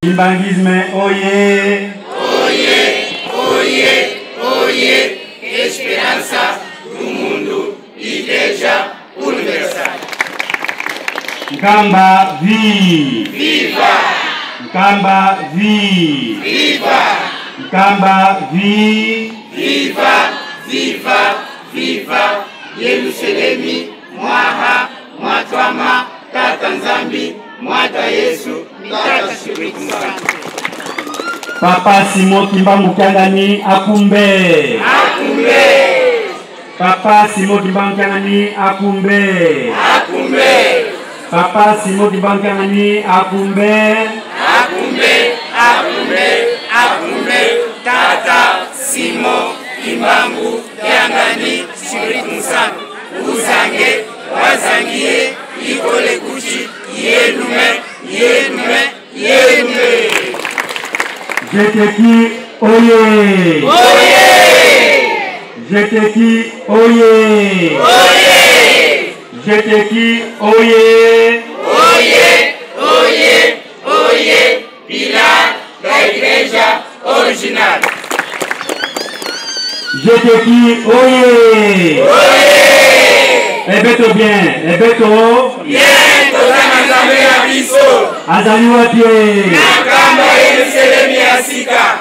Kimbangisme oye! Oye, oye, oye! Esperança do mundo, Igreja Universal. Nkamba vi! Viva! Nkamba vi! Viva! Nkamba vi! Viva! Viva! Viva! Yerusalemi, mwaha, mwatwama, tata nzambi, mwata Yesu, mitata Spiritu Santo. Papa Simon Kimbangu Kyangani akumbe! Akumbe! Papa Simon Kimbangu Kyangani akumbe! Akumbe! Papa Simon Kimbangu Kyangani akumbe! Akumbe! Akumbe! Akumbe! Tata Simon Kimbangu Kyangani Spiritu Santo. Uzange, wazangie, ikole kushi, yenume, yenume, yenume. Jeteki oye! Oye! Jeteki oye! Oye! Jeteki oye! Oye! Oye! Oye! Pilar da Igreja Original. Jeteki oye! Oye! Ebeto bien, ebeto. Bien, tozana nzambe ya biso. Azali wapie. Nakamba Yerusalemi ya sika.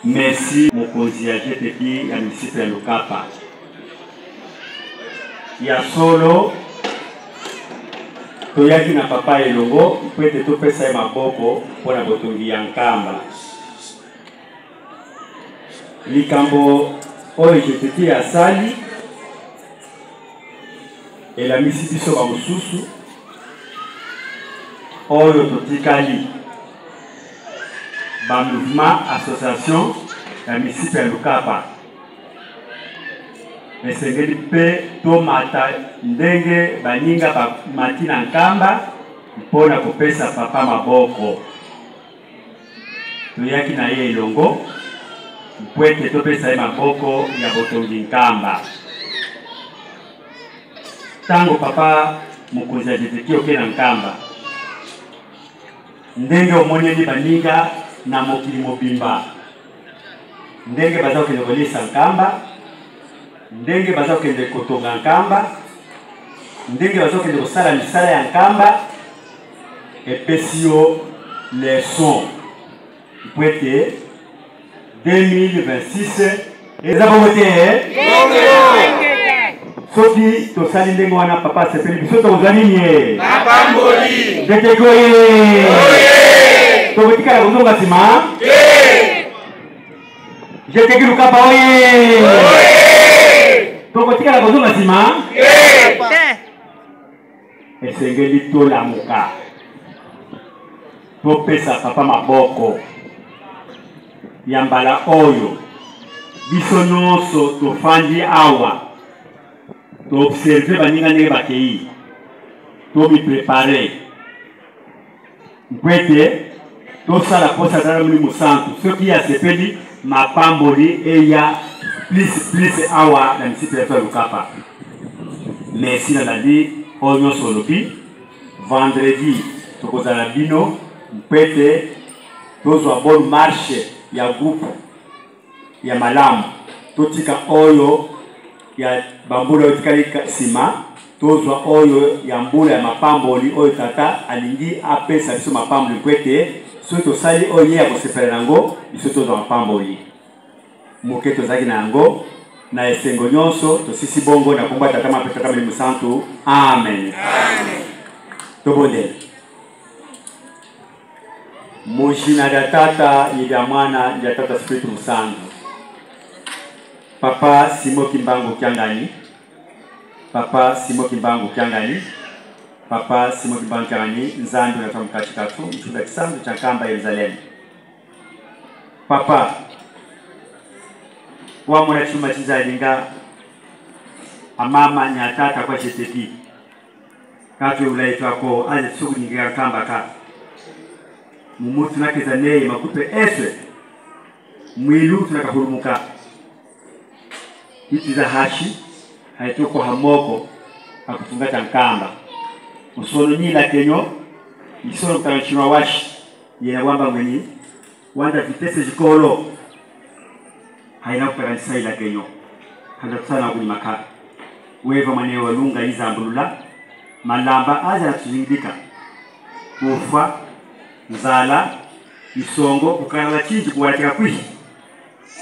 Merci mokonzi ya JTP ya Misipe ya Lukapa. Ya solo toyaki na papa elongo mpete topesa ye maboko mpona botongi ya nkamba. Likambo oyo JTP asali elamisi biso bamosusu oyo totikali ba mouvement association ya Misipe ya Lukapa. Esengeli mpe tomata ndenge baninga bamati na nkamba mpona kopesa papa maboko. Toyaki na ye elongo mpwete topesa ye maboko ya botongi nkamba. Tango papa mokonzi ya JTP oke na nkamba ndenge omoneli baninga na mokili mobimba, ndenge baza kokende kolisa nkamba, ndenge baza kokende kotonga nkamba, ndenge baza kokende kosala misala ya nkamba, epesi yo leson mpwete 2026 eza bongo te. Soki tosali ndenge wana papa sepeli biso tokozwa nini ye? Mapamboli. Jeteki oye! Tokotikala kozonga nsima? Jeteki Lukapa oye! Tokotikala kozonga nsima? Esengeli tolamuka topesa papa maboko ya mbala oyo biso nyonso tofandi awa toobserve baninga ndenge bakei tomiprepare mpwete tosala posa tala Molimo Santu soki asepeli mapamboli eya plus awa na Misipe ya Lukapa. Merci nalandi oyo nyonso olobi vendredi tokozala bino mpwete tozwa bonne marche ya groupe ya malamu totika oyo ya bambula oyo tikali nsima tozwa oyo ya mbula ya mapamboli oyo tata alingi apesa biso mapamboli mpwete soki tosali oyo ye ya kosepela nango biso tozwa mapamboli moke tozalaki na yango na esengo nyonso tosisi bongo na kombo ya tata mape tata Molimo Santu. Amen. Tobondela. Mojina ya tata ya mwana ya tata Spiritu Santu. Papa Simon Kimbangu Kyangani, Papa Simon Kimbangu Kyangani, Papa Simon Kimbangu Kyangani, nzandu na tamkachikatu, mchunga kisandu cha nkamba Yerusalemu. Papa, wa mwana chuma chiza ilinga, amama nyatata kwa JTP. Katu ulaitu wako, aje sugu nyingira kamba ka. Mumutu nakeza neye makupe eswe, mwilu tunakahurumuka. Iti za hashi, haitoko hamoko, hakutunga cha nkamba. Usono nyila kenyo, isoro kutanchima washi yena wamba mwenye wanda vitese jikolo haina kuparanisa ila genyo handa kusana kuni makaka weva manewa lunga iza ambulula malamba aza tuzindika kufa nzala isongo kukanala chinji kuwalatika kwishi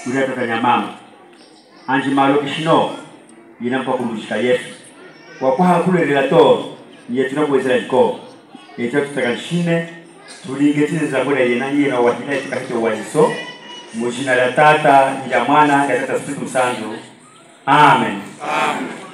kuleta kanyamama anji malo kishino yinampa kumujika yesu wakwaha kule relator yetunabwezela jiko echa tutakanshine tulingetine za bola yena wahina itakahito wajiso mujina la tata ya mwana ya tata Spiritu Santo. Amen. Amen.